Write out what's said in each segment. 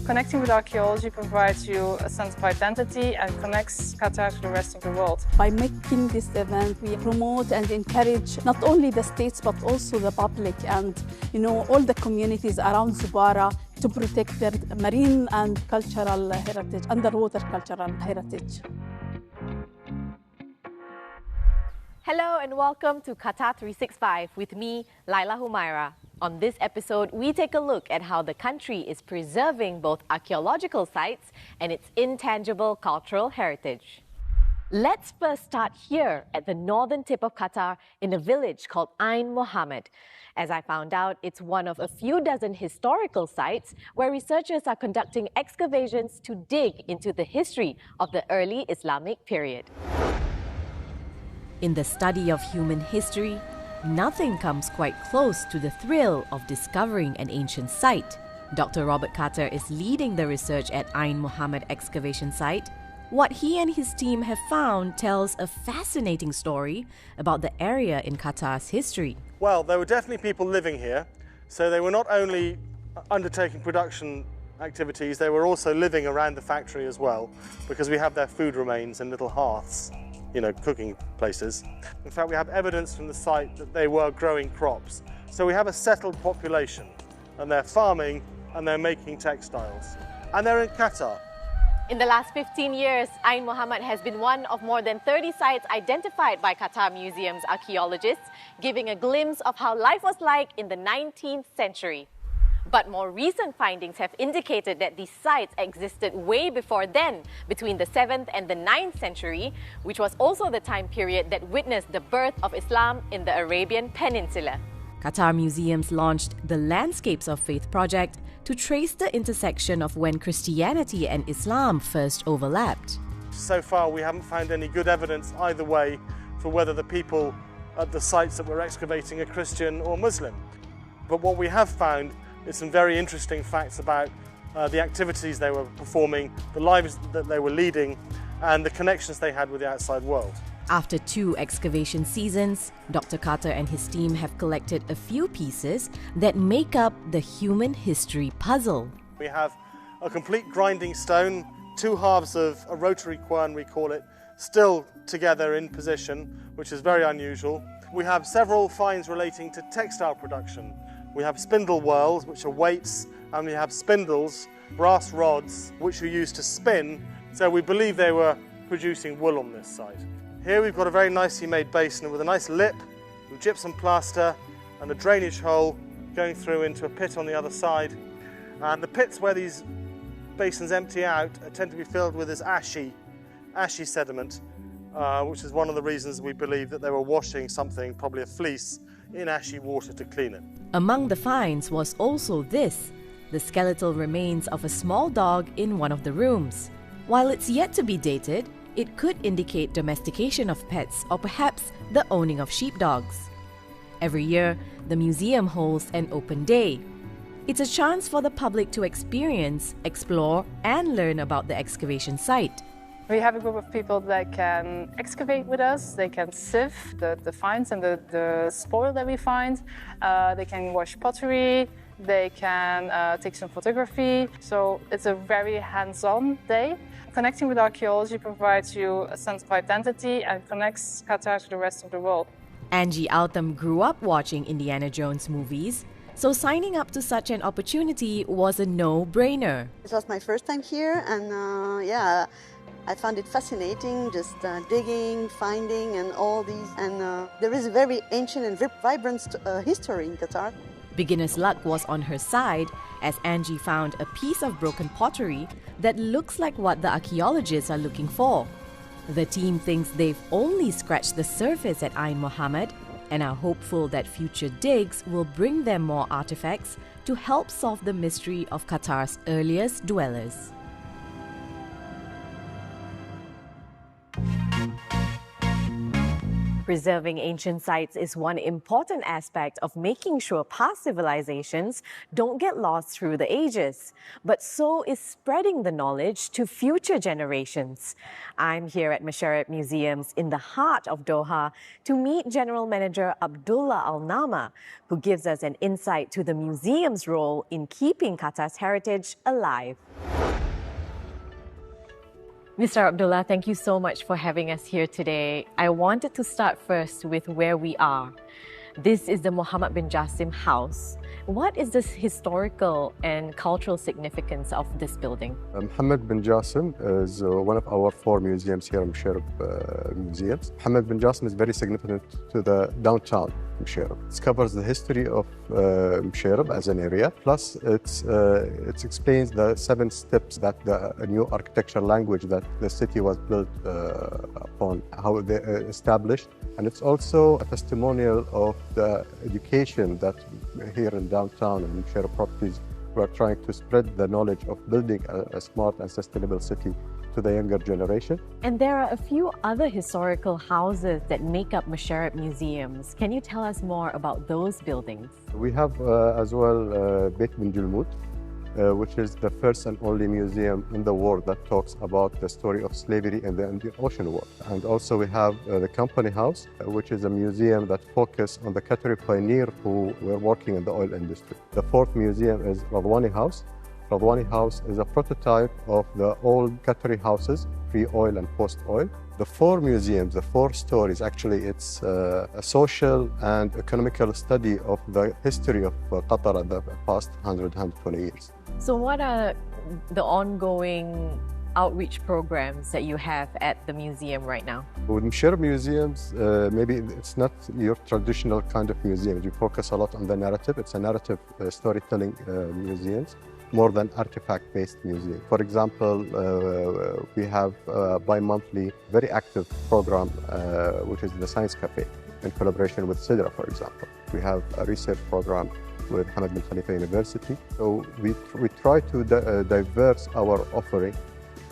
Connecting with archaeology provides you a sense of identity and connects Qatar to the rest of the world. By making this event, we promote and encourage not only the states but also the public and all the communities around Zubarah to protect their marine and cultural heritage, underwater cultural heritage. Hello and welcome to Qatar 365 with me, Hamira. On this episode, we take a look at how the country is preserving both archaeological sites and its intangible cultural heritage. Let's first start here at the northern tip of Qatar in a village called Ain Mohammed. As I found out, it's one of a few dozen historical sites where researchers are conducting excavations to dig into the history of the early Islamic period. In the study of human history, nothing comes quite close to the thrill of discovering an ancient site. Dr. Robert Carter is leading the research at Ain Mohammed excavation site. What he and his team have found tells a fascinating story about the area in Qatar's history. Well, there were definitely people living here, so they were not only undertaking production activities, they were also living around the factory as well, because we have their food remains in little hearths, cooking places. In fact, we have evidence from the site that they were growing crops. So we have a settled population, and they're farming, and they're making textiles. And they're in Qatar. In the last 15 years, Ain Mohammed has been one of more than 30 sites identified by Qatar Museum's archaeologists, giving a glimpse of how life was like in the 19th century. But more recent findings have indicated that these sites existed way before then, between the 7th and the 9th century, which was also the time period that witnessed the birth of Islam in the Arabian Peninsula. Qatar Museums launched the Landscapes of Faith project to trace the intersection of when Christianity and Islam first overlapped. So far, we haven't found any good evidence either way for whether the people at the sites that we're excavating are Christian or Muslim. But what we have found is some very interesting facts about the activities they were performing, the lives that they were leading, and the connections they had with the outside world. After 2 excavation seasons, Dr. Carter and his team have collected a few pieces that make up the human history puzzle. We have a complete grinding stone, 2 halves of a rotary quern, we call it, still together in position, which is very unusual. We have several finds relating to textile production. We have spindle whorls, which are weights, and we have spindles, brass rods, which are used to spin. So we believe they were producing wool on this site. Here we've got a very nicely made basin with a nice lip, with gypsum plaster, and a drainage hole going through into a pit on the other side. And the pits where these basins empty out tend to be filled with this ashy sediment, which is one of the reasons we believe that they were washing something, probably a fleece, in ashy water to clean it. Among the finds was also this, the skeletal remains of a small dog in one of the rooms. While it's yet to be dated, it could indicate domestication of pets or perhaps the owning of sheepdogs. Every year, the museum holds an open day. It's a chance for the public to experience, explore, and learn about the excavation site. We have a group of people that can excavate with us, they can sift the finds and the spoil that we find, they can wash pottery, they can take some photography. So it's a very hands-on day. Connecting with archaeology provides you a sense of identity and connects Qatar to the rest of the world. Angie Altham grew up watching Indiana Jones movies, so signing up to such an opportunity was a no-brainer. It was my first time here, and I found it fascinating, just digging, finding, and all these. And there is a very ancient and vibrant history in Qatar. Beginner's luck was on her side as Angie found a piece of broken pottery that looks like what the archaeologists are looking for. The team thinks they've only scratched the surface at Ain Mohammed and are hopeful that future digs will bring them more artifacts to help solve the mystery of Qatar's earliest dwellers. Preserving ancient sites is one important aspect of making sure past civilizations don't get lost through the ages, but so is spreading the knowledge to future generations. I'm here at Musharraf Museums in the heart of Doha to meet General Manager Abdullah Al-Nama, who gives us an insight to the museum's role in keeping Qatar's heritage alive. Mr. Abdullah, thank you so much for having us here today. I wanted to start first with where we are. This is the Mohammed bin Jassim house. What is the historical and cultural significance of this building? Mohammed bin Jassim is one of our 4 museums here in Musharraf Museums. Mohammed bin Jassim is very significant to the downtown Musharraf. It covers the history of Musharraf as an area, plus it explains the 7 steps that the new architectural language that the city was built upon, how they established. And it's also a testimonial of the education that here in downtown and Musharraf properties we're trying to spread the knowledge of building a smart and sustainable city to the younger generation. And there are a few other historical houses that make up Musharraf Museums. Can you tell us more about those buildings? We have as well Beit bin Julmud, which is the first and only museum in the world that talks about the story of slavery in the Indian Ocean War. And also we have the Company House, which is a museum that focuses on the Qatari pioneer who were working in the oil industry. The 4th museum is Radwani House. Radwani House is a prototype of the old Qatari houses, pre-oil and post-oil. The 4 museums, the 4 stories, actually it's a social and economical study of the history of Qatar in the past 120 years. So what are the ongoing outreach programs that you have at the museum right now? With Musharraf Museums, maybe it's not your traditional kind of museum. You focus a lot on the narrative. It's a narrative storytelling museums, more than artifact-based museum. For example, we have bi-monthly, very active program, which is the Science Cafe, in collaboration with Sidra, for example. We have a research program with Hamad bin Khalifa University. So we try to diverse our offering,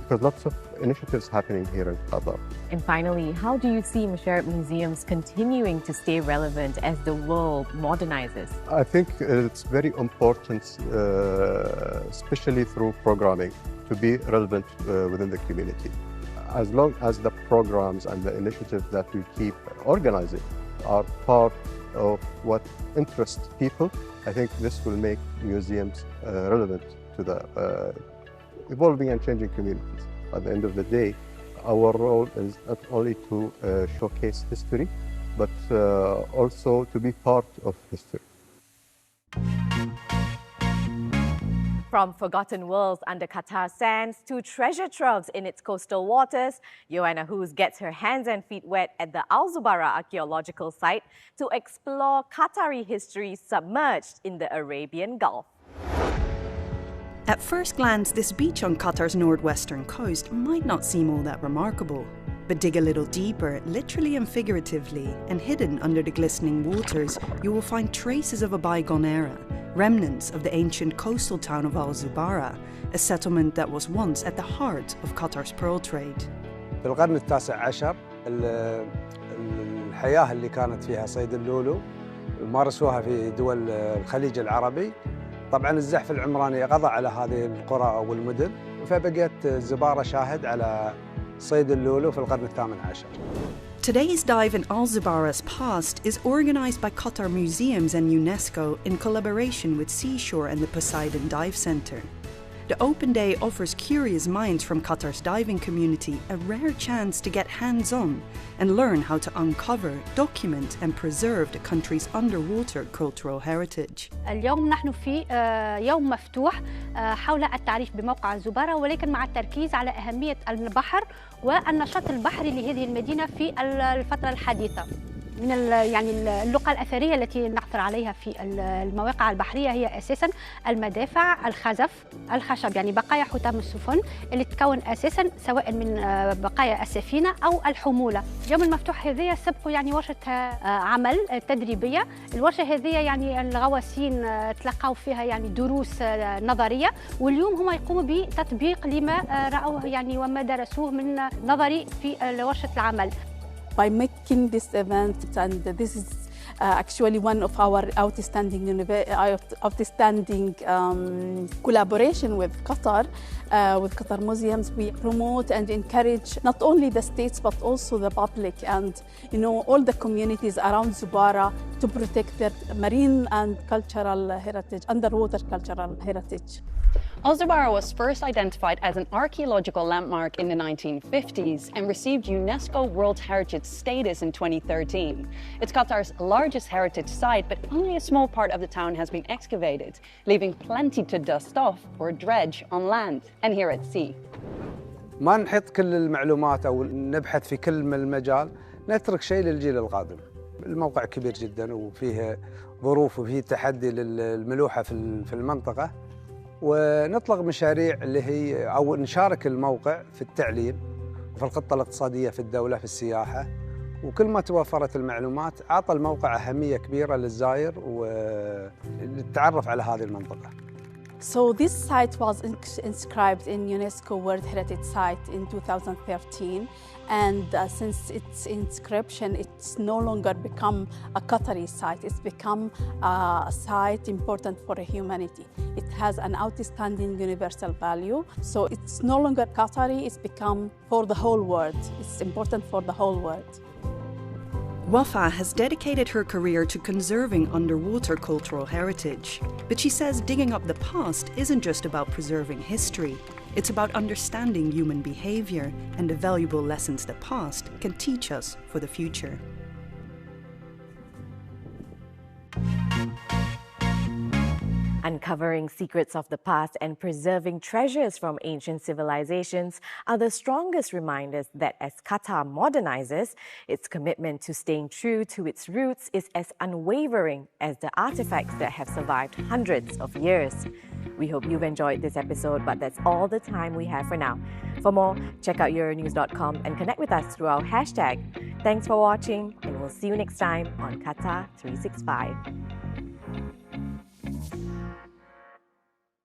because lots of initiatives happening here in Qatar. And finally, how do you see Musharraf Museums continuing to stay relevant as the world modernizes? I think it's very important, especially through programming, to be relevant within the community. As long as the programs and the initiatives that we keep organizing are part of what interests people, I think this will make museums relevant to the evolving and changing communities. At the end of the day, our role is not only to showcase history, but also to be part of history. From forgotten worlds under Qatar sands to treasure troves in its coastal waters, Yoohana gets her hands and feet wet at the Al-Zubara archaeological site to explore Qatari history submerged in the Arabian Gulf. At first glance, this beach on Qatar's northwestern coast might not seem all that remarkable. But dig a little deeper, literally and figuratively, and hidden under the glistening waters, you will find traces of a bygone era, remnants of the ancient coastal town of Al-Zubara, a settlement that was once at the heart of Qatar's pearl trade. في القرن التاسع عشر الحياة اللي كانت فيها صيد اللولو مارسوها في دول الخليج العربي. طبعاً الزحف العمراني قضى على هذه القرى أو المدن، فبقيت الزبارة شاهد على صيد اللولو في القرن الثامن عشر. Today's dive in Al-Zabara's past is organized by Qatar Museums and UNESCO in collaboration with Seashore and the Poseidon Dive Center. The open day offers curious minds from Qatar's diving community a rare chance to get hands-on and learn how to uncover, document and preserve the country's underwater cultural heritage. اليوم نحن في يوم مفتوح حول التعريف بموقع الزبارة، ولكن مع التركيز على أهمية البحر والنشاط البحري لهذه المدينة في الفترة الحديثة. من يعني اللقى الأثرية التي نعثر عليها في المواقع البحرية هي أساساً المدافع، الخشب يعني بقايا حطام السفن اللي تتكون أساساً سواء من بقايا السفينة أو الحمولة. اليوم المفتوح هذه سبق يعني ورشة عمل تدريبية. الورشة هذه يعني الغواصين تلقوا فيها يعني دروس نظرية، واليوم هم يقوموا بتطبيق لما رأوه يعني وما درسوه من نظري في ورشة العمل. By making this event, and this is actually one of our outstanding collaboration with Qatar Museums. We promote and encourage not only the states but also the public and all the communities around Zubarah to protect their marine and cultural heritage, underwater cultural heritage. Alzbara was first identified as an archaeological landmark in the 1950s and received UNESCO World Heritage status in 2013. It's Qatar's largest heritage site, but only a small part of the town has been excavated, leaving plenty to dust off or dredge on land and here at sea. ما نحط كل المعلومات أو نبحث في كل المجال، نترك شيء للجيل القادم. الموقع كبير جدا وفيه ظروف وفيه تحدي للملوحة في المنطقة. ونطلق مشاريع اللي هي أو نشارك الموقع في التعليم وفي الخطة الاقتصادية في الدولة في السياحة، وكل ما توفرت المعلومات أعطى الموقع أهمية كبيرة للزائر وللتعرف على هذه المنطقة. So this site was inscribed in UNESCO World Heritage Site in 2013, and since its inscription, it's no longer become a Qatari site. It's become a site important for humanity. It has an outstanding universal value. So it's no longer Qatari. It's become for the whole world. It's important for the whole world. Wafa has dedicated her career to conserving underwater cultural heritage. But she says digging up the past isn't just about preserving history. It's about understanding human behavior and the valuable lessons the past can teach us for the future. Uncovering secrets of the past and preserving treasures from ancient civilizations are the strongest reminders that as Qatar modernizes, its commitment to staying true to its roots is as unwavering as the artifacts that have survived hundreds of years. We hope you've enjoyed this episode, but that's all the time we have for now. For more, check out Euronews.com and connect with us through our hashtag. Thanks for watching, and we'll see you next time on Qatar 365.